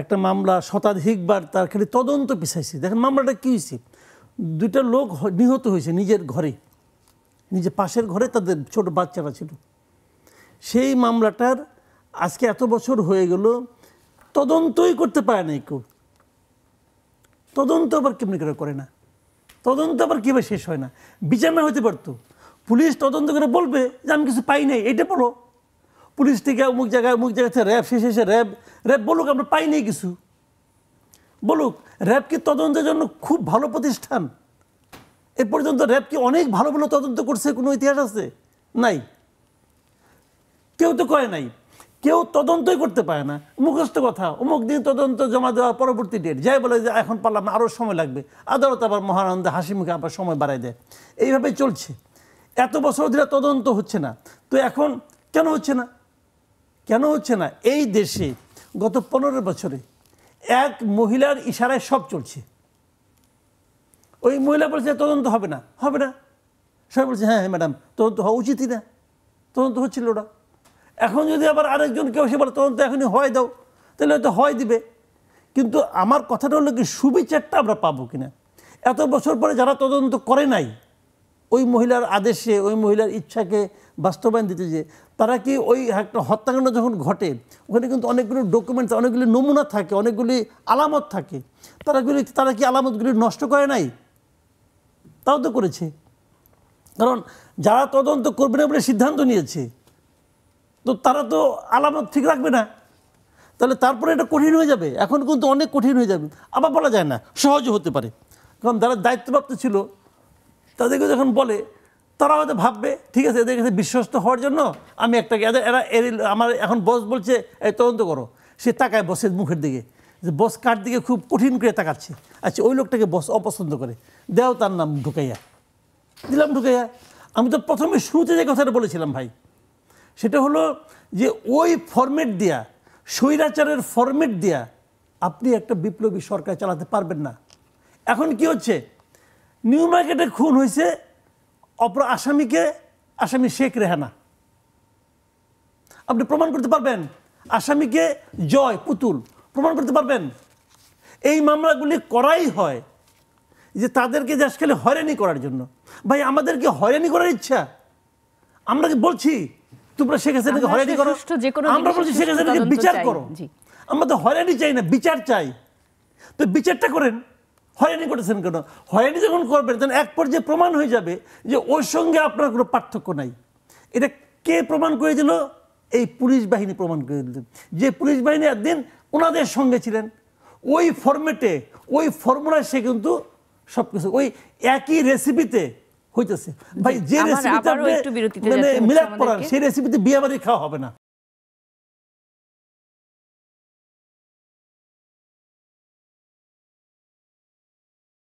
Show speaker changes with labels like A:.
A: একটা মামলা শতাধিকবার তার খালি তদন্ত পিছাইছে। দেখেন মামলাটা কী হয়েছে, দুইটা লোক নিহত হয়েছে নিজের ঘরে, নিজের পাশের ঘরে তাদের ছোট বাচ্চারা ছিল। সেই মামলাটার আজকে এত বছর হয়ে গেল, তদন্তই করতে পারে নাই কেউ। তদন্ত আবার কেমনি করে না, তদন্ত আবার কীভাবে শেষ হয় না, বিচার না হতে পারতো। পুলিশ তদন্ত করে বলবে যে আমি কিছু পাই নাই, এটা বলো। পুলিশ থেকে অমুক জায়গায় থেকে র্যাব শেষে র্যাব বলুক আমরা পাই নাই কিছু, বলুক। র্যাব কি তদন্তের জন্য খুব ভালো প্রতিষ্ঠান? এ পর্যন্ত র্যাব কি অনেক ভালো ভালো তদন্ত করছে, কোনো ইতিহাস আছে? নাই, কেউ তো করে নাই, কেউ তদন্তই করতে পারে না। মুখস্থ কথা, অমুক দিন তদন্ত জমা দেওয়ার পরবর্তী ডেট, যাই বলে যে এখন পারলাম না, আরও সময় লাগবে। আদালত আবার মহানন্দে হাসি মুখে আবার সময় বাড়ায় দেয়। এইভাবেই চলছে। এত বছর ধরে তদন্ত হচ্ছে না, তো এখন কেন হচ্ছে না? কেন হচ্ছে না? এই দেশে গত 15 বছরে এক মহিলার ইশারায় সব চলছে। ওই মহিলা বলছে তদন্ত হবে না, হবে না। সবাই বলছে হ্যাঁ হ্যাঁ ম্যাডাম তদন্ত হওয়া উচিতই না, তদন্ত হচ্ছিল ওটা। এখন যদি আবার আরেকজন কেউ এসে বলে তদন্ত এখনই হয় দাও, তাহলে হয়তো হয় দিবে। কিন্তু আমার কথাটা হলো কি, সুবিচারটা আমরা পাবো কিনা। এত বছর পরে যারা তদন্ত করে নাই, ওই মহিলার আদেশে, ওই মহিলার ইচ্ছাকে বাস্তবায়ন দিতে, যে তারা কি ওই একটা হত্যাকাণ্ড যখন ঘটে, ওখানে কিন্তু অনেকগুলো ডকুমেন্টস, অনেকগুলি নমুনা থাকে, অনেকগুলি আলামত থাকে, তারা কি আলামতগুলি নষ্ট করে নাই? তাও তো করেছে। কারণ যারা তদন্ত করবে না বলে সিদ্ধান্ত নিয়েছে, তো তারা তো আলামত ঠিক রাখবে না, তাহলে তারপরে এটা কঠিন হয়ে যাবে। এখন কিন্তু অনেক কঠিন হয়ে যাবে। আবার বলা যায় না, সহজও হতে পারে। কারণ যারা দায়িত্বপ্রাপ্ত ছিল তাদেরকে যখন বলে, তারা হয়তো ভাববে ঠিক আছে, এদের কাছে বিশ্বস্ত হওয়ার জন্য আমি একটা, আমার এখন বস বলছে এই তদন্ত করো, সে তাকায় বসের মুখের দিকে, যে বস কার দিকে খুব কঠিন করে তাকাচ্ছে। আচ্ছা ওই লোকটাকে বস অপছন্দ করে, দেও তার নাম ঢুকাইয়া দিলাম, ঢুকাইয়া। আমি তো প্রথমে শুরুতে যে কথাটা বলেছিলাম ভাই, সেটা হলো যে ওই ফরম্যাট দিয়া, স্বৈরাচারের ফরম্যাট দিয়া আপনি একটা বিপ্লবী সরকার চালাতে পারবেন না। এখন কি হচ্ছে, নিউ মার্কেটে খুন হয়েছে অপর আসামি শেখ রেহানা, আপনি প্রমাণ করতে পারবেন? আসামিকে জয় পুতুল প্রমাণ করতে পারবেন? এই মামলাগুলি করাই হয় যে তাদেরকে যে আজকাল হয়রানি করার জন্য। ভাই আমাদেরকে হয়রানি করার ইচ্ছা? আমরা কি বলছি তোমরা শেখ হাসিনাকে হয়রানি করো? আমরা বলছি শেখ হাসিনাকে বিচার করো। আমরা তো হয়রানি চাই না, বিচার চাই। তো বিচারটা করেন, হয়রানি করেছেন কেন? হয়রানি যখন করবেন তখন এক পর্যায়ে প্রমাণ হয়ে যাবে যে ওর সঙ্গে আপনার কোনো পার্থক্য নাই। এটা কে প্রমাণ করে দিল? এই পুলিশ বাহিনী প্রমাণ করে দিল। যে পুলিশ বাহিনী একদিন ওনাদের সঙ্গে ছিলেন, ওই ফরম্যাটে, ওই ফর্মুলায় সে কিন্তু সব কিছু ওই একই রেসিপিতে হইতেছে। ভাই যে রেসিপিতে আপনি মিলাদ পড়ান, সেই রেসিপিতে বিয়ে বাড়ি খাওয়া হবে না।